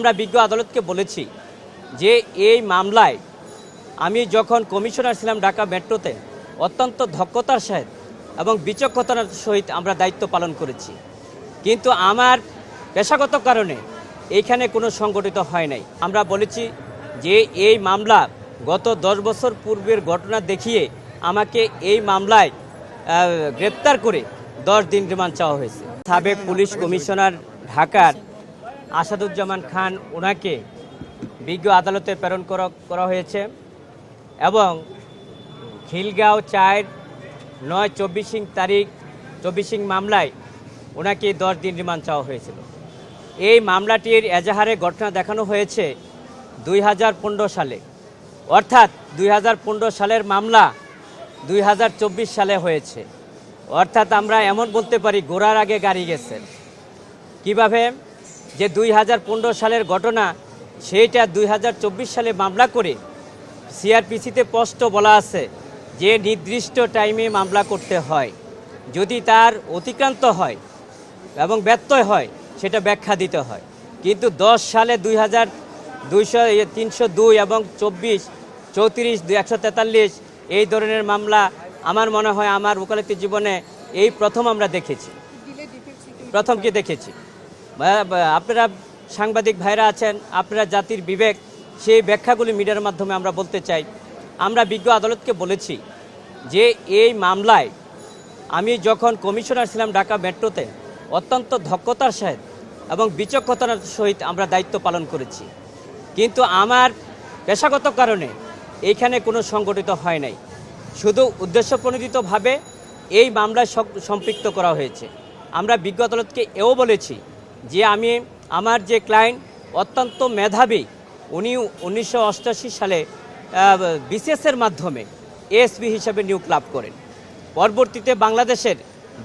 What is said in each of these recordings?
আমরা বিজ্ঞ আদালতকে বলেছি যে এই মামলায় আমি যখন কমিশনার ছিলাম ঢাকা মেট্রোতে অত্যন্ত দক্ষতার সহিত এবং বিচক্ষণতার সহিত আমরা দায়িত্ব পালন করেছি, কিন্তু আমার পেশাগত কারণে এইখানে কোনো সংগঠিত হয় নাই। আমরা বলেছি যে এই মামলা গত 10 বছর পূর্বের ঘটনা দেখিয়ে আমাকে এই মামলায় গ্রেপ্তার করে 10 দিন রিমান্ড চাওয়া হয়েছে। সাবেক পুলিশ কমিশনার ঢাকার আসাদুজ্জামান খান ওনাকে বিজ্ঞ আদালতে প্রেরণ করা হয়েছে এবং খিলগাঁও 4/9/24 তারিখ 24 মামলায় ওনাকে 10 দিন রিমান্ড চাওয়া হয়েছিল। এই মামলাটির এজাহারে ঘটনা দেখানো হয়েছে 2015 সালে, অর্থাৎ 2015 সালের মামলা 2024 সালে হয়েছে। অর্থাৎ আমরা এমন বলতে পারি গোড়ার আগে গাড়ি গেছে। কিভাবে যে 2015 সালের ঘটনা সেইটা 2024 সালে মামলা করে সিআরপিসিতে স্পষ্ট বলা আছে যে নির্দিষ্ট টাইমে মামলা করতে হয়, যদি তার অতিক্রান্ত হয় এবং ব্যত্যয় হয় সেটা ব্যাখ্যা দিতে হয়। কিন্তু 10 সালে 302 এবং 24, 34, 143 এই ধরনের মামলা আমার মনে হয় আমার ওকালতি জীবনে এই প্রথম আমরা দেখেছি, আপনারা সাংবাদিক ভাইরা আছেন, আপনারা জাতির বিবেক, সেই ব্যাখ্যাগুলি মিডিয়ার মাধ্যমে আমরা বলতে চাই। আমরা বিজ্ঞ আদালতকে বলেছি যে এই মামলায় আমি যখন কমিশনার ছিলাম ঢাকা মেট্রোতে অত্যন্ত দক্ষতার সহিত এবং বিচক্ষণতার সহিত আমরা দায়িত্ব পালন করেছি, কিন্তু আমার পেশাগত কারণে এইখানে কোনো সংগঠিত হয় নাই। শুধু উদ্দেশ্যপ্রণোদিতভাবে এই মামলায় সম্পৃক্ত করা হয়েছে। আমরা বিজ্ঞ আদালতকে এও বলেছি যে আমার যে ক্লায়েন্ট অত্যন্ত মেধাবী, উনি 1988 সালে বিসিএসের মাধ্যমে এসপি হিসাবে নিয়োগ লাভ করেন। পরবর্তীতে বাংলাদেশের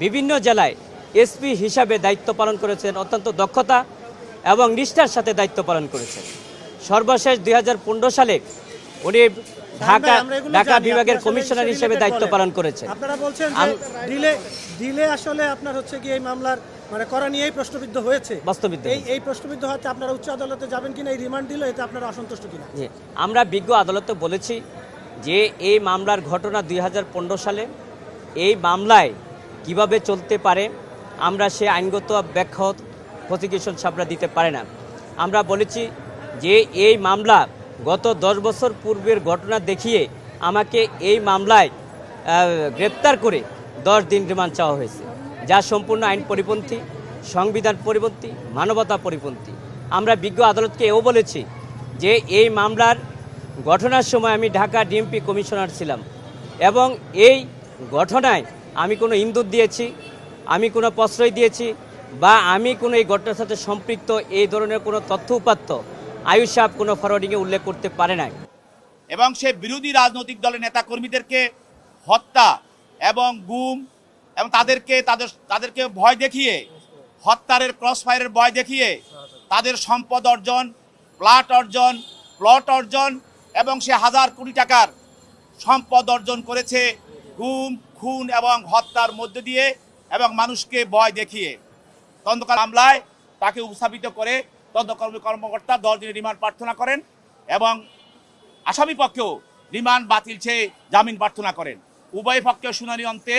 বিভিন্ন জেলায় এসপি হিসাবে দায়িত্ব পালন করেছেন, অত্যন্ত দক্ষতা এবং নিষ্ঠার সাথে দায়িত্ব পালন করেছেন। সর্বশেষ 2015 সালে উনি ঢাকা বিভাগের কমিশনার হিসেবে দায়িত্ব পালন করেছেন। আপনারা বলছেন যে ডিলে আসলে আপনার হচ্ছে কি এই মামলার মানে করা নিয়েই প্রশ্নবিদ্ধ হয়েছে। বাস্তবিক এই প্রশ্নবিদ্ধ হতে আপনারা উচ্চ আদালতে যাবেন কিনা, এই রিমান্ড দিলে এতে আপনারা অসন্তুষ্ট কিনা? আমরা বিজ্ঞ আদালতে বলেছি যে এই মামলার ঘটনা 2015 সালে, এই মামলায় কিভাবে চলতে পারে আমরা সে আইনগত ব্যাখ্যা প্রসিকিউশন সাবরা দিতে পারে না। আমরা বলেছি যে এই মামলা গত 10 বছর পূর্বের ঘটনা দেখিয়ে আমাকে এই মামলায় গ্রেপ্তার করে 10 দিন রিমান্ড চাওয়া হয়েছে, যা সম্পূর্ণ আইন পরিপন্থী, সংবিধান পরিপন্থী, মানবতা পরিপন্থী। আমরা বিজ্ঞ আদালতকে এও বলেছি যে এই মামলার ঘটনার সময় আমি ঢাকা ডিএমপি কমিশনার ছিলাম এবং এই ঘটনায় আমি কোনো ইন্ধন দিয়েছি, আমি কোনো প্রশ্রয় দিয়েছি বা আমি কোনো এই ঘটনার সাথে সম্পৃক্ত এই ধরনের কোনো তথ্য উপাত্ত আয়ুষ সাহেব কোনো ফরওয়ার্ডিংয়ে উল্লেখ করতে পারে নাই। এবং সে বিরোধী রাজনৈতিক দলের নেতাকর্মীদেরকে হত্যা এবং গুম এবং তাদেরকে ভয় দেখিয়ে, হত্যার ক্রসফায়ারের ভয় দেখিয়ে তাদের সম্পদ অর্জন, প্লট অর্জন এবং সে হাজার কোটি টাকার সম্পদ অর্জন করেছে গুম, খুন এবং হত্যার মধ্যে দিয়ে এবং মানুষকে ভয় দেখিয়ে। তদন্তকারী মামলায় তাকে উপস্থাপিত করে তদন্ত কর্মকর্তা 10 দিনের রিমান্ড প্রার্থনা করেন এবং আসামি পক্ষেও রিমান্ড বাতিল চেয়ে জামিন প্রার্থনা করেন। উভয় পক্ষের শুনানি অন্তে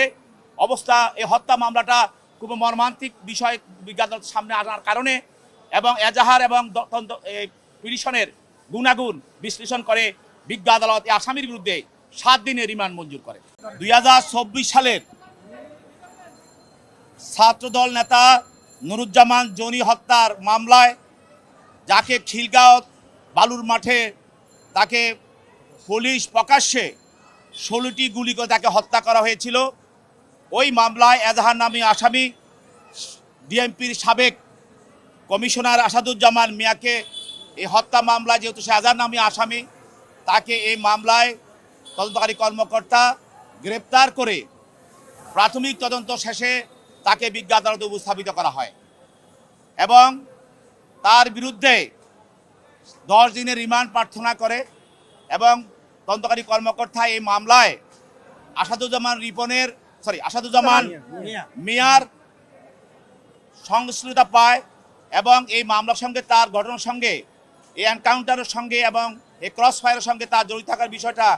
অবস্থা এই হত্যা মামলাটা খুব মর্মান্তিক বিষয় বিজ্ঞ আদালতের সামনে আনার কারণে এবং এজাহার এবং পিটিশনের গুণাগুণ বিশ্লেষণ করে বিজ্ঞ আদালত এই আসামির বিরুদ্ধে 7 দিনের রিমান্ড মঞ্জুর করে। 2024 সালের ছাত্রদল নেতা নুরুজ্জামান জনি হত্যার মামলায় যাকে খিলগাঁও বালুর মাঠে তাকে পুলিশ প্রকাশ্যে 16টি গুলি করে তাকে হত্যা করা হয়েছিল, ওই মামলায় এজাহার নামী আসামি ডিএমপির সাবেক কমিশনার আসাদুজ্জামান মিয়াকে এই হত্যা মামলায় যেহেতু সে এজাহার নামী আসামি, তাকে এই মামলায় তদন্তকারী কর্মকর্তা গ্রেপ্তার করে প্রাথমিক তদন্ত শেষে তাকে বিজ্ঞ আদালতে উপস্থাপিত করা হয় এবং তার বিরুদ্ধে 10 দিনের রিমান্ড প্রার্থনা করে এবং তদন্তকারী কর্মকর্তা এই মামলায় আসাদুজ্জামান মিয়ার সংশ্লিষ্টতা পায় এবং এই মামলার সঙ্গে তার ঘটনার সঙ্গে এই এনকাউন্টারের সঙ্গে এবং এই ক্রস ফায়ারের সঙ্গে তার জড়িত থাকার বিষয়টা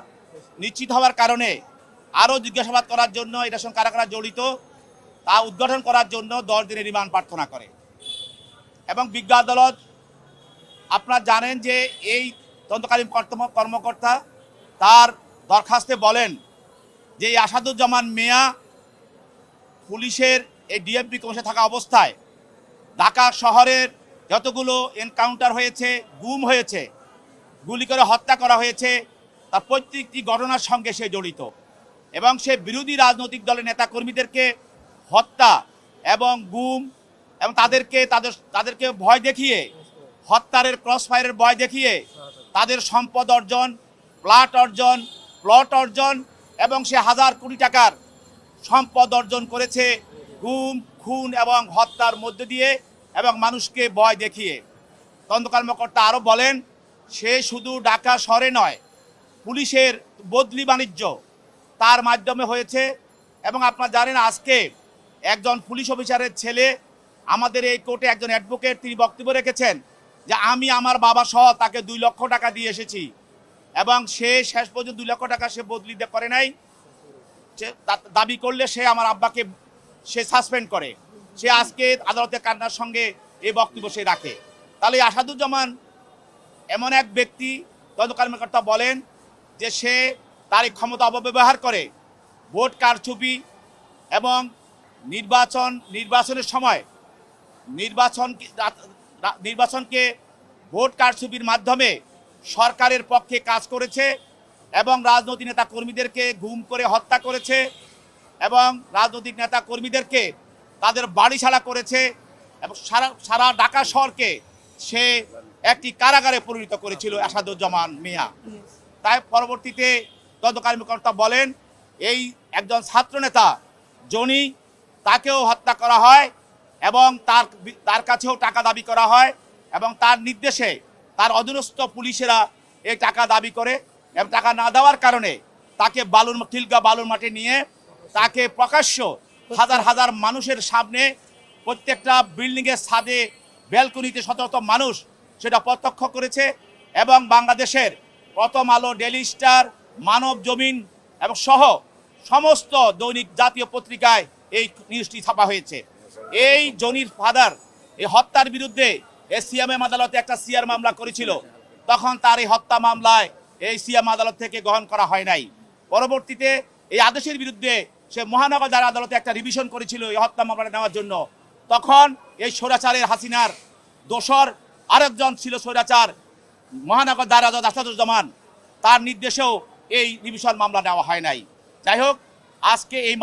নিশ্চিত হওয়ার কারণে আরও জিজ্ঞাসাবাদ করার জন্য এটার সঙ্গে কারা কারা জড়িত তা উদ্ঘাটন করার জন্য 10 দিনের রিমান্ড প্রার্থনা করে। এবং বিজ্ঞ আদালত আপনারা জানেন যে এই তদন্তকালীন কর্মকর্তা তার দরখাস্তে বলেন যে এই আসাদুজ্জামান মিয়া পুলিশের এই ডিএমপি কমিশনে থাকা অবস্থায় ঢাকা শহরের যতগুলো এনকাউন্টার হয়েছে, গুম হয়েছে, গুলি করে হত্যা করা হয়েছে, তার প্রত্যেকটি ঘটনার সঙ্গে সে জড়িত এবং সে বিরোধী রাজনৈতিক দলের নেতাকর্মীদেরকে হত্যা এবং গুম এবং তাদেরকে ভয় দেখিয়ে হত্যার ক্রস ফায়ারের ভয় দেখিয়ে তাদের সম্পদ অর্জন, প্লট অর্জন এবং সে হাজার কোটি টাকার সম্পদ অর্জন করেছে গুম, খুন এবং হত্যার মধ্য দিয়ে এবং মানুষকে ভয় দেখিয়ে। তদন্ত কর্মকর্তা আরও বলেন সে শুধু ঢাকা শহরে নয়, পুলিশের বদলি বাণিজ্য তার মাধ্যমে হয়েছে। এবং আপনারা জানেন আজকে একজন পুলিশ অফিসারের ছেলে আমাদের এই কোর্টে একজন অ্যাডভোকেট তিনি বক্তব্য রেখেছেন যে আমি আমার বাবা সহ তাকে 2 লক্ষ টাকা দিয়ে এসেছি এবং সে শেষ পর্যন্ত 2 লক্ষ টাকা সে বদলি করে নাই। সে দাবি করলে সে আমার আব্বাকে সে সাসপেন্ড করে। সে আজকে আদালতে কান্নার সঙ্গে এই বক্তব্য সে রাখে। তাহলে আসাদুজ্জামান এমন এক ব্যক্তি, তদন্ত কর্মকর্তা বলেন যে সে তার এই ক্ষমতা অপব্যবহার করে ভোট কারচুপি এবং নির্বাচনের সময় নির্বাচনকে ভোট কারচুপির মাধ্যমে সরকারের পক্ষে কাজ করেছে এবং রাজনৈতিক নেতা কর্মীদেরকে গুম করে হত্যা করেছে এবং রাজনৈতিক নেতা কর্মীদেরকে তাদের বাড়ি ছাড়া করেছে এবং সারা ঢাকা শহরকে সে একটি কারাগারে পরিণত করেছিল আসাদুজ্জামান মিয়া। তাই পরবর্তীতে তদন্ত কর্মকর্তা বলেন এই একজন ছাত্রনেতা জনি তাকেও হত্যা করা হয় এবং তার কাছেও টাকা দাবি করা হয় এবং তার নির্দেশে তার অধীনস্থ পুলিশেরা এই টাকা দাবি করে এবং টাকা না দেওয়ার কারণে তাকে খিলগা বালুর মাঠে নিয়ে তাকে প্রকাশ্য হাজার হাজার মানুষের সামনে প্রত্যেকটা বিল্ডিংয়ের ছাদে ব্যালকনিতে শত শত মানুষ সেটা প্রত্যক্ষ করেছে এবং বাংলাদেশের প্রথম আলো, ডেইলি স্টার, মানব জমিন এবং সহ সমস্ত দৈনিক জাতীয় পত্রিকায় এই নিউজটি ছাপা হয়েছে। এই জনির ফাদার এই হত্যার বিরুদ্ধে সিএমএম আদালতে একটা সিআর মামলা করেছিল, তখন তার এই হত্যা মামলায় এই সিএম আদালত থেকে গ্রহণ করা হয় নাই। পরবর্তীতে এই আদেশের বিরুদ্ধে সে মহানগর দায়রা আদালতে একটা রিভিশন করেছিল এই হত্যা মামলাটা নেওয়ার জন্য। তখন এই স্বৈরাচারের হাসিনার দোসর আরেকজন ছিল স্বৈরাচার মহানগর দায়রা জজ আসাদুজ্জামান, তার নির্দেশেও এই রিভিশন মামলা নেওয়া হয় নাই। যাই হোক, আজকে এই